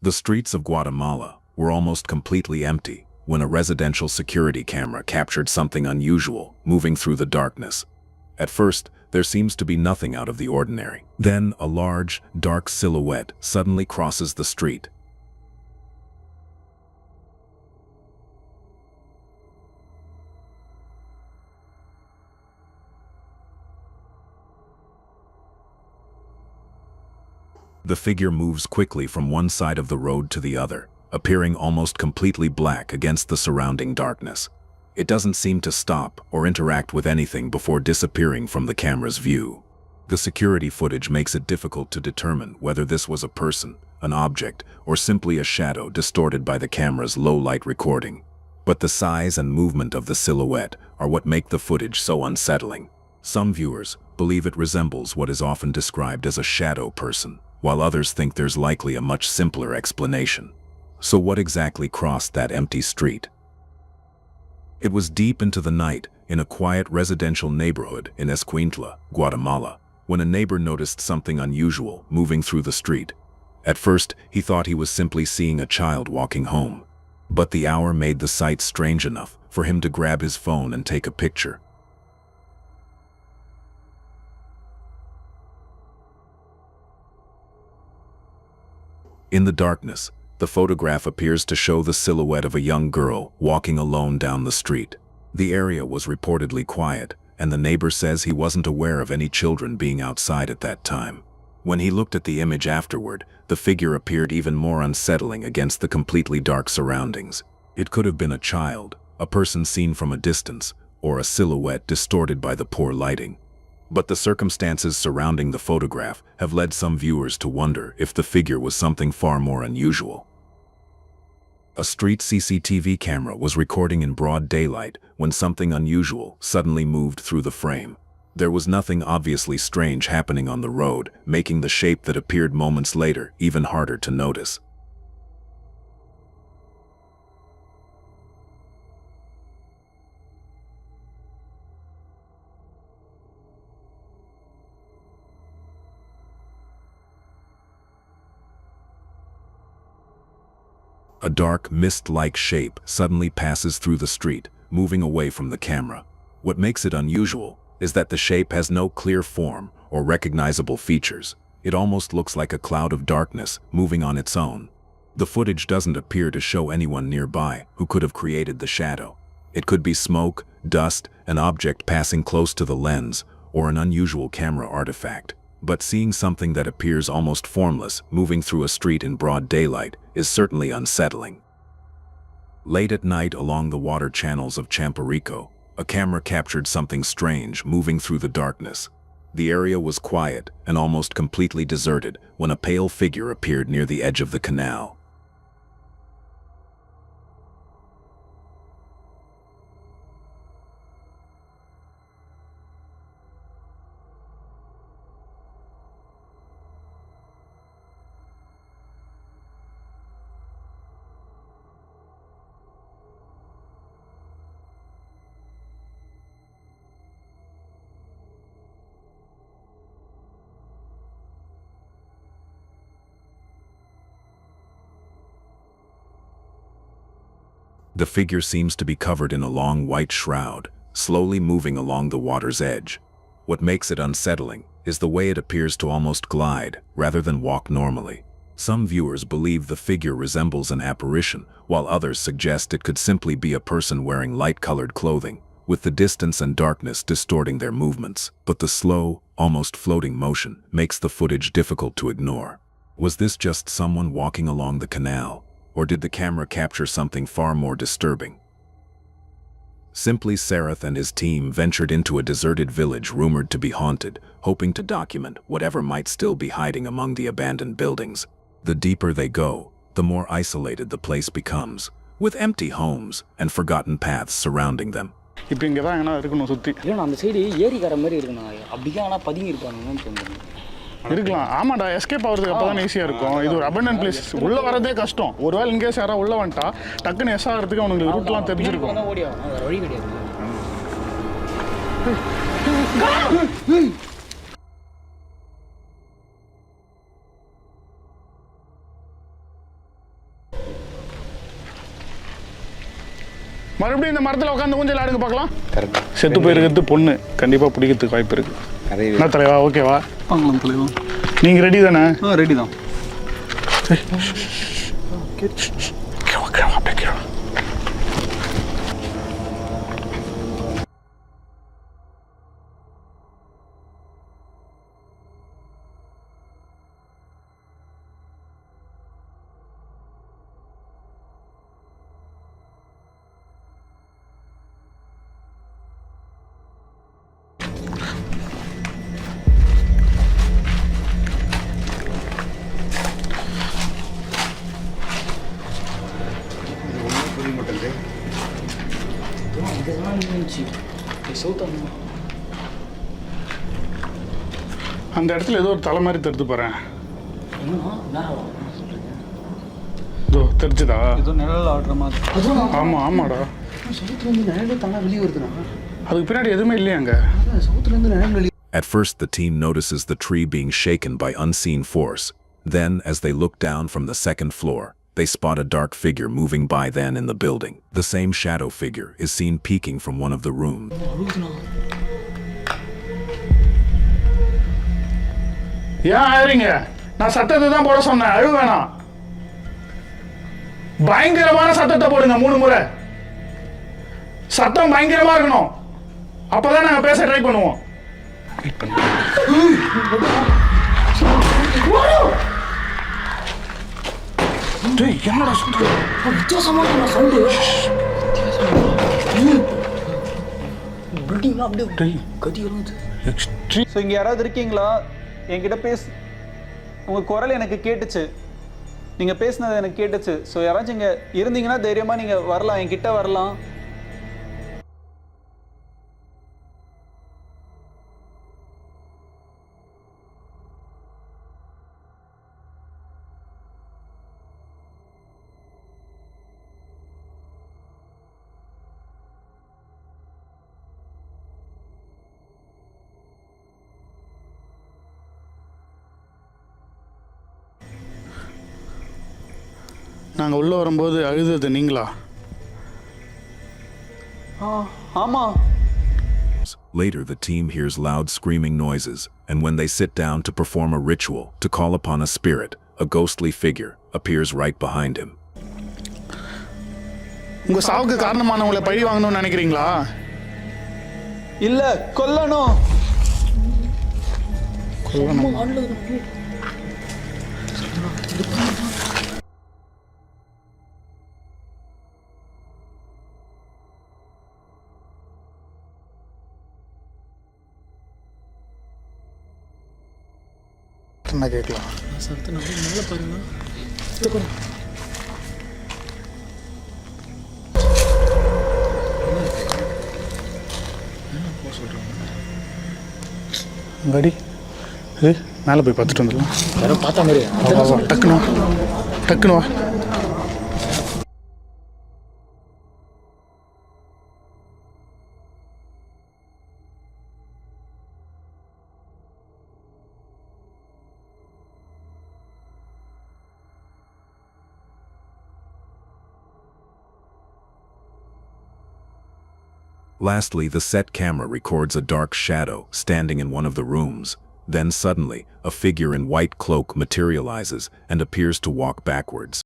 The streets of Guatemala were almost completely empty when a residential security camera captured something unusual moving through the darkness. At first, there seems to be nothing out of the ordinary. Then, a large, dark silhouette suddenly crosses the street. The figure moves quickly from one side of the road to the other, appearing almost completely black against the surrounding darkness. It doesn't seem to stop or interact with anything before disappearing from the camera's view. The security footage makes it difficult to determine whether this was a person, an object, or simply a shadow distorted by the camera's low-light recording. But the size and movement of the silhouette are what make the footage so unsettling. Some viewers believe it resembles what is often described as a shadow person, while others think there's likely a much simpler explanation. So what exactly crossed that empty street? It was deep into the night in a quiet residential neighborhood in Escuintla, Guatemala, when a neighbor noticed something unusual moving through the street. At first, he thought he was simply seeing a child walking home. But the hour made the sight strange enough for him to grab his phone and take a picture. In the darkness, the photograph appears to show the silhouette of a young girl walking alone down the street. The area was reportedly quiet, and the neighbor says he wasn't aware of any children being outside at that time. When he looked at the image afterward, the figure appeared even more unsettling against the completely dark surroundings. It could have been a child, a person seen from a distance, or a silhouette distorted by the poor lighting. But the circumstances surrounding the photograph have led some viewers to wonder if the figure was something far more unusual. A street CCTV camera was recording in broad daylight when something unusual suddenly moved through the frame. There was nothing obviously strange happening on the road, making the shape that appeared moments later even harder to notice. A dark, mist-like shape suddenly passes through the street, moving away from the camera. What makes it unusual is that the shape has no clear form or recognizable features. It almost looks like a cloud of darkness moving on its own. The footage doesn't appear to show anyone nearby who could have created the shadow. It could be smoke, dust, an object passing close to the lens, or an unusual camera artifact. But seeing something that appears almost formless moving through a street in broad daylight is certainly unsettling. Late at night along the water channels of Champerico, a camera captured something strange moving through the darkness. The area was quiet and almost completely deserted when a pale figure appeared near the edge of the canal. The figure seems to be covered in a long white shroud, slowly moving along the water's edge. What makes it unsettling is the way it appears to almost glide rather than walk normally. Some viewers believe the figure resembles an apparition, while others suggest it could simply be a person wearing light-colored clothing, with the distance and darkness distorting their movements. But the slow, almost floating motion makes the footage difficult to ignore. Was this just someone walking along the canal? Or did the camera capture something far more disturbing? Simply Sarath and his team ventured into a deserted village rumored to be haunted, hoping to document whatever might still be hiding among the abandoned buildings. The deeper they go, the more isolated the place becomes, with empty homes and forgotten paths surrounding them. இப்போ இங்க தான் என்ன இருக்கணும் சுத்தி இல்ல அந்த side ஏரிக்கார மாதிரி இருக்கணும் அப்படியே ஆனா பதுங்கி இருப்பானுன்னு தோணுது இருக்கலாம் ஆமாடா எஸ்கேப் ஆகிறதுக்கு அப்போ தான் ஈஸியாக இருக்கும் இது ஒரு அபண்டன்ட் பிளேஸ் உள்ளே வரதே கஷ்டம் ஒருவேளை இங்கேஸ் யாராவது உள்ளே வந்துட்டா டக்குன்னு எஸ் ஆகிறதுக்கு அவனுக்கு ரூட்லாம் தெரிஞ்சிருக்கும் ஓடி ஆகணும் வழி கிடையாது மறுபடியும் இந்த மரத்தில் உட்காந்து ஊஞ்சல் ஆடுங்க பார்க்கலாம். கரெக்ட். செத்து போயிருக்கிறது பொண்ணு கண்டிப்பாக பிடிக்கிறதுக்கு வாய்ப்பு இருக்கு. என்ன தலைவா, ஓகேவா? வாங்கலாம் தலைவா. நீங்கள் ரெடி தானே? ரெடி தான். அந்த இடத்துல ஏதோ ஒரு தலை மாதிரி தெரிஞ்சு போகிறேன். இதோ தெரிஞ்சுதா? ஏதோ நிழல் ஆடுற மாதிரி. ஆமாம் ஆமாடா. சவுத்துலேருந்து நிழல் தானே வெளியே வருதுண்ணா. அதுக்கு பின்னாடி எதுவுமே இல்லையாங்க. சவுத்துலேருந்து நிழல் வெளியே. At first, the team notices the tree being shaken by unseen force. Then, as they look down from the second floor, they spot a dark figure moving by then in the building. The same shadow figure is seen peeking from one of the rooms. ஏன் ஆயிரீங்க? நான் சத்தத்தை தான் போட சொன்னேன், அழுவ வேணாம். பயங்கரமான சத்தத்தை போடுங்க 3 முறை. சத்தம் பயங்கரமா இருக்கணும். அப்பதான் நாங்க பேச ட்ரை பண்ணுவோம். என்னடா சொல்ற? வித்தியாசமான சவுண்டு. பில்டிங்லாம் அப்படியே கதியெல்லாம். ஸோ இங்கே யாராவது இருக்கீங்களா? என்கிட்ட உங்கள் குரல் எனக்கு கேட்டுச்சு, நீங்கள் பேசுனது எனக்கு கேட்டுச்சு. ஸோ யாராச்சும் இங்கே இருந்தீங்கன்னா தைரியமாக நீங்கள் வரலாம், என்கிட்ட வரலாம். நாங்கள் உள்ளே வரும்போது அழுதது நீங்களா? ஆமாம். Later, the team hears loud screaming noises, and when they sit down to perform a ritual to call upon a spirit, a ghostly figure appears right behind him. உங்கள் சாவுக்கு காரணமானவங்களை பழி வாங்கணும்னு நினைக்கிறீங்களா? இல்லை, கொல்லணும். என்ன கேட்கலாம்? சத்தம் அப்படியே மேலே பாருங்க. கடி மேலே போய் பார்த்துட்டு வந்துடலாம். யாரோ பார்த்தா மாதிரி. டக்குனு டக்குனு வா. Lastly, the set camera records a dark shadow standing in one of the rooms. Then suddenly, a figure in white cloak materializes and appears to walk backwards.